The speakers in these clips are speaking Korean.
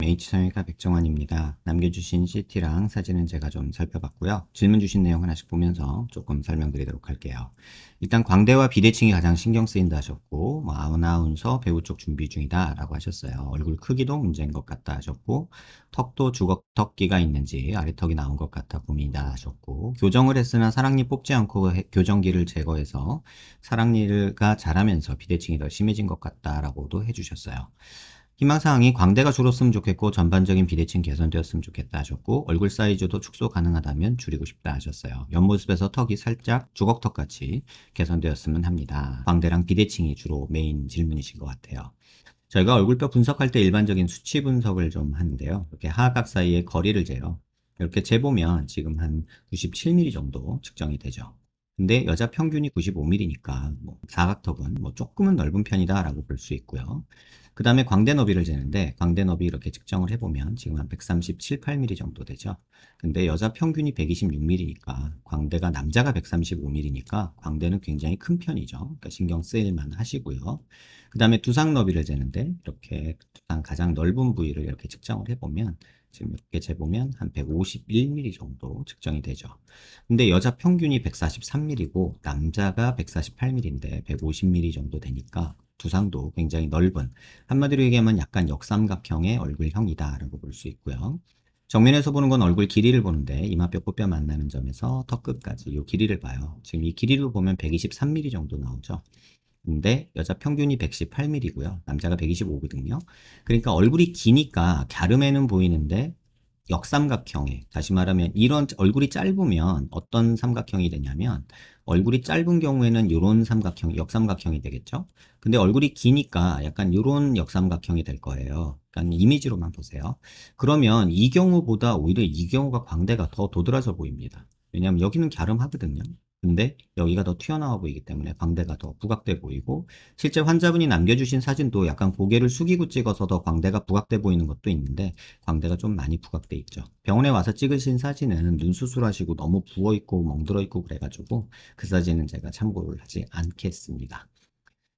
H성형외과 백정환입니다. 남겨주신 CT랑 사진은 제가 좀 살펴봤고요. 질문 주신 내용 하나씩 보면서 조금 설명드리도록 할게요. 일단 광대와 비대칭이 가장 신경 쓰인다 하셨고, 아나운서 배우 쪽 준비 중이다 라고 하셨어요. 얼굴 크기도 문제인 것 같다 하셨고, 턱도 주걱턱기가 있는지 아래턱이 나온 것 같아 고민이다 하셨고, 교정을 했으나 사랑니 뽑지 않고 교정기를 제거해서 사랑니가 자라면서 비대칭이 더 심해진 것 같다라고도 해주셨어요. 희망사항이 광대가 줄었으면 좋겠고 전반적인 비대칭 개선되었으면 좋겠다 하셨고, 얼굴 사이즈도 축소 가능하다면 줄이고 싶다 하셨어요. 옆모습에서 턱이 살짝 주걱턱같이 개선되었으면 합니다. 광대랑 비대칭이 주로 메인 질문이신 것 같아요. 저희가 얼굴뼈 분석할 때 일반적인 수치 분석을 좀 하는데요. 이렇게 하악각 사이의 거리를 재요. 이렇게 재보면 지금 한 97mm 정도 측정이 되죠. 근데 여자 평균이 95mm니까 사각턱은 조금은 넓은 편이다라고 볼 수 있고요. 그 다음에 광대 너비를 재는데, 광대 너비 이렇게 측정을 해보면 지금 한 137, 8mm 정도 되죠. 근데 여자 평균이 126mm니까 광대가, 남자가 135mm니까 광대는 굉장히 큰 편이죠. 그러니까 신경 쓰일만 하시고요. 그 다음에 두상 너비를 재는데, 이렇게 두상 가장 넓은 부위를 이렇게 측정을 해보면 지금 이렇게 재보면 한 151mm 정도 측정이 되죠. 근데 여자 평균이 143mm고 남자가 148mm인데 150mm 정도 되니까 두상도 굉장히 넓은, 한마디로 얘기하면 약간 역삼각형의 얼굴형이다라고 볼 수 있고요. 정면에서 보는 건 얼굴 길이를 보는데, 이마뼈 코뼈 만나는 점에서 턱 끝까지 이 길이를 봐요. 지금 이 길이로 보면 123mm 정도 나오죠. 근데 여자 평균이 118mm고요. 남자가 125거든요. 그러니까 얼굴이 기니까 갸름해는 보이는데 역삼각형에, 다시 말하면 이런 얼굴이 짧으면 어떤 삼각형이 되냐면, 얼굴이 짧은 경우에는 이런 삼각형, 역삼각형이 되겠죠. 근데 얼굴이 기니까 약간 이런 역삼각형이 될 거예요. 그러니까 이미지로만 보세요. 그러면 이 경우보다 오히려 이 경우가 광대가 더 도드라져 보입니다. 왜냐하면 여기는 갸름하거든요. 근데 여기가 더 튀어나와 보이기 때문에 광대가 더 부각돼 보이고, 실제 환자분이 남겨주신 사진도 약간 고개를 숙이고 찍어서 더 광대가 부각돼 보이는 것도 있는데, 광대가 좀 많이 부각돼 있죠. 병원에 와서 찍으신 사진은 눈 수술하시고 너무 부어있고 멍들어있고 그래가지고 그 사진은 제가 참고를 하지 않겠습니다.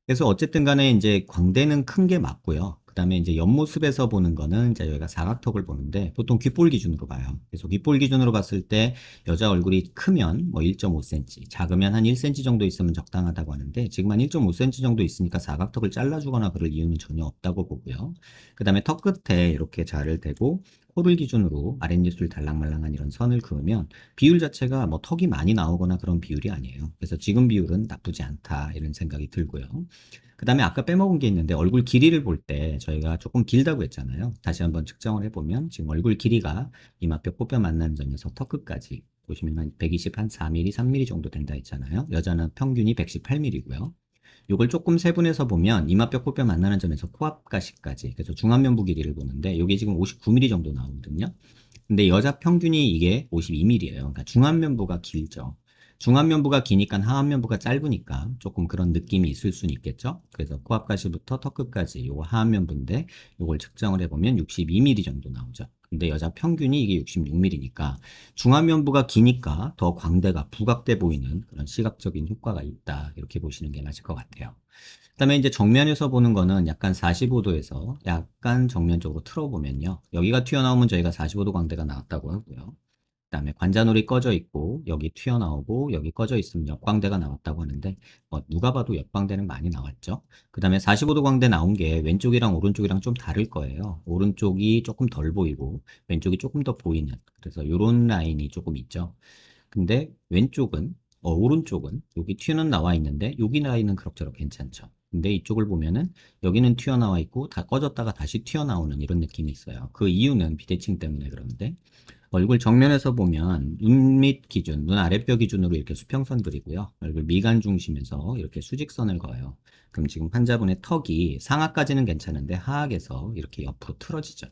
그래서 어쨌든 간에 이제 광대는 큰 게 맞고요. 그 다음에 이제 옆모습에서 보는 거는 이제 여기가 사각턱을 보는데, 보통 귓볼 기준으로 봐요. 그래서 귓볼 기준으로 봤을 때 여자 얼굴이 크면 1.5cm, 작으면 한 1cm 정도 있으면 적당하다고 하는데, 지금 한 1.5cm 정도 있으니까 사각턱을 잘라주거나 그럴 이유는 전혀 없다고 보고요. 그 다음에 턱 끝에 이렇게 자를 대고 코를 기준으로 아랫입술 달랑말랑한 이런 선을 그으면 비율 자체가 턱이 많이 나오거나 그런 비율이 아니에요. 그래서 지금 비율은 나쁘지 않다 이런 생각이 들고요. 그 다음에 아까 빼먹은 게 있는데, 얼굴 길이를 볼 때 저희가 조금 길다고 했잖아요. 다시 한번 측정을 해보면 지금 얼굴 길이가 이마뼈 코뼈 만나는 점에서 턱 끝까지 보시면 한 120, 한 4mm, 3mm 정도 된다 했잖아요. 여자는 평균이 118mm고요. 요걸 조금 세분해서 보면 이마뼈 코뼈 만나는 점에서 코앞가시까지, 그래서 중안면부 길이를 보는데 여기 지금 59mm 정도 나오거든요. 근데 여자 평균이 이게 52mm예요. 그러니까 중안면부가 길죠. 중안면부가 기니까 하안면부가 짧으니까 조금 그런 느낌이 있을 수는 있겠죠. 그래서 코앞가시부터 턱끝까지 요거 하안면부인데, 요걸 측정을 해보면 62mm 정도 나오죠. 근데 여자 평균이 이게 66mm니까 중안면부가 기니까 더 광대가 부각돼 보이는 그런 시각적인 효과가 있다, 이렇게 보시는 게 맞을 것 같아요. 그다음에 이제 정면에서 보는 거는 약간 45도에서 약간 정면 쪽으로 틀어보면요, 여기가 튀어나오면 저희가 45도 광대가 나왔다고 하고요. 그다음에 관자놀이 꺼져 있고 여기 튀어나오고 여기 꺼져 있으면 역광대가 나왔다고 하는데, 누가 봐도 역광대는 많이 나왔죠. 그다음에 45도 광대 나온 게 왼쪽이랑 오른쪽이랑 좀 다를 거예요. 오른쪽이 조금 덜 보이고 왼쪽이 조금 더 보이는, 그래서 이런 라인이 조금 있죠. 근데 왼쪽은, 오른쪽은 여기 튀는 나와 있는데 여기 라인은 그럭저럭 괜찮죠. 근데 이쪽을 보면은 여기는 튀어나와 있고 다 꺼졌다가 다시 튀어나오는 이런 느낌이 있어요. 그 이유는 비대칭 때문에 그러는데, 얼굴 정면에서 보면 눈 밑 기준, 눈 아랫뼈 기준으로 이렇게 수평선 그리고요. 얼굴 미간 중심에서 이렇게 수직선을 그어요. 그럼 지금 환자분의 턱이 상하까지는 괜찮은데 하악에서 이렇게 옆으로 틀어지죠.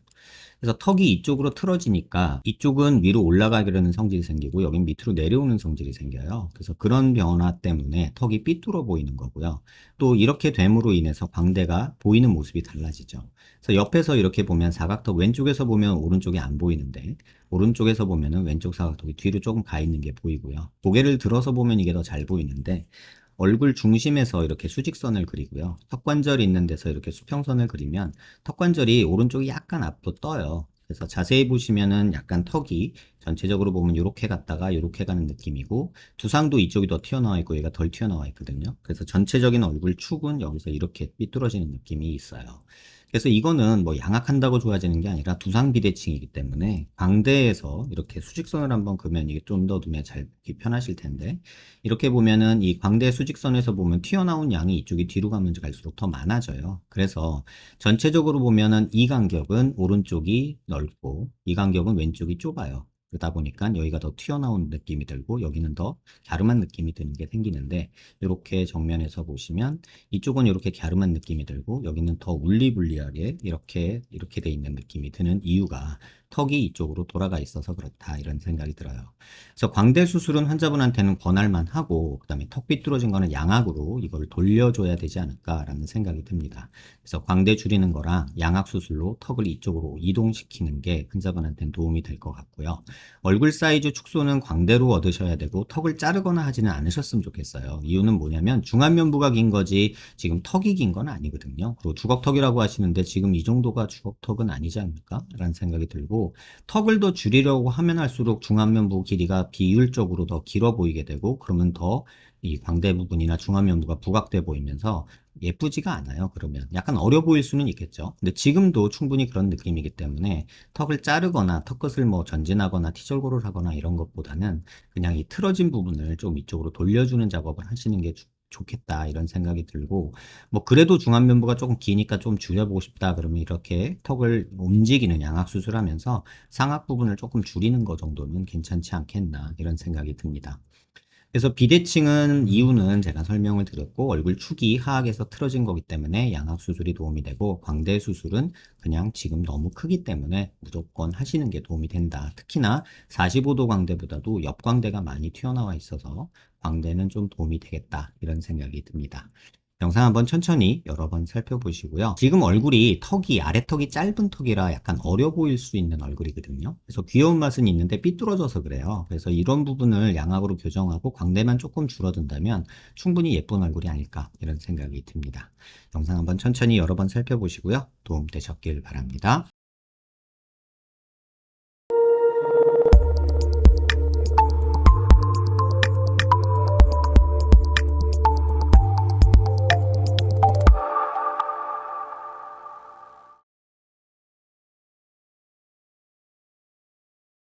그래서 턱이 이쪽으로 틀어지니까 이쪽은 위로 올라가려는 성질이 생기고 여긴 밑으로 내려오는 성질이 생겨요. 그래서 그런 변화 때문에 턱이 삐뚤어 보이는 거고요. 또 이렇게 됨으로 인해서 광대가 보이는 모습이 달라지죠. 그래서 옆에서 이렇게 보면 사각턱, 왼쪽에서 보면 오른쪽이 안 보이는데 오른쪽에서 보면은 왼쪽 사각턱이 뒤로 조금 가 있는 게 보이고요. 고개를 들어서 보면 이게 더 잘 보이는데, 얼굴 중심에서 이렇게 수직선을 그리고요. 턱관절이 있는 데서 이렇게 수평선을 그리면 턱관절이 오른쪽이 약간 앞으로 떠요. 그래서 자세히 보시면은 약간 턱이 전체적으로 보면 이렇게 갔다가 이렇게 가는 느낌이고 두상도 이쪽이 더 튀어나와 있고 얘가 덜 튀어나와 있거든요. 그래서 전체적인 얼굴 축은 여기서 이렇게 삐뚤어지는 느낌이 있어요. 그래서 이거는 뭐 양악한다고 좋아지는 게 아니라 두상 비대칭이기 때문에 광대에서 이렇게 수직선을 한번 그으면 이게 좀 더 눈에 잘 보기 편하실 텐데 이렇게 보면은 이 광대 수직선에서 보면 튀어나온 양이 이쪽이 뒤로 가면 갈수록 더 많아져요. 그래서 전체적으로 보면은 이 간격은 오른쪽이 넓고 이 간격은 왼쪽이 좁아요. 그러다 보니까 여기가 더 튀어나온 느낌이 들고 여기는 더 갸름한 느낌이 드는 게 생기는데 이렇게 정면에서 보시면 이쪽은 이렇게 갸름한 느낌이 들고 여기는 더 울리불리하게 이렇게 돼 있는 느낌이 드는 이유가 턱이 이쪽으로 돌아가 있어서 그렇다 이런 생각이 들어요. 그래서 광대 수술은 환자분한테는 권할만 하고 그다음에 턱 삐뚤어진 거는 양악으로 이걸 돌려줘야 되지 않을까라는 생각이 듭니다. 그래서 광대 줄이는 거랑 양악 수술로 턱을 이쪽으로 이동시키는 게 환자분한테는 도움이 될 것 같고요. 얼굴 사이즈 축소는 광대로 얻으셔야 되고 턱을 자르거나 하지는 않으셨으면 좋겠어요. 이유는 뭐냐면 중안면부가 긴 거지 지금 턱이 긴 건 아니거든요. 그리고 주걱턱이라고 하시는데 지금 이 정도가 주걱턱은 아니지 않을까? 라는 생각이 들고 턱을 더 줄이려고 하면 할수록 중안면부 길이가 비율적으로 더 길어 보이게 되고 그러면 더 이 광대 부분이나 중안면부가 부각돼 보이면서 예쁘지가 않아요. 그러면 약간 어려 보일 수는 있겠죠. 근데 지금도 충분히 그런 느낌이기 때문에 턱을 자르거나 턱끝을 뭐 전진하거나 티절고를 하거나 이런 것보다는 그냥 이 틀어진 부분을 좀 이쪽으로 돌려주는 작업을 하시는 게 좋겠다 이런 생각이 들고 뭐 그래도 중안면부가 조금 기니까 좀 줄여보고 싶다 그러면 이렇게 턱을 움직이는 양악 수술하면서 상악 부분을 조금 줄이는 거 정도는 괜찮지 않겠나 이런 생각이 듭니다. 그래서 비대칭은 이유는 제가 설명을 드렸고 얼굴 축이 하악에서 틀어진 거기 때문에 양악 수술이 도움이 되고 광대 수술은 그냥 지금 너무 크기 때문에 무조건 하시는 게 도움이 된다. 특히나 45도 광대보다도 옆 광대가 많이 튀어나와 있어서 광대는 좀 도움이 되겠다 이런 생각이 듭니다. 영상 한번 천천히 여러 번 살펴보시고요. 지금 얼굴이 턱이 아래턱이 짧은 턱이라 약간 어려 보일 수 있는 얼굴이거든요. 그래서 귀여운 맛은 있는데 삐뚤어져서 그래요. 그래서 이런 부분을 양악으로 교정하고 광대만 조금 줄어든다면 충분히 예쁜 얼굴이 아닐까 이런 생각이 듭니다. 영상 한번 천천히 여러 번 살펴보시고요. 도움 되셨길 바랍니다.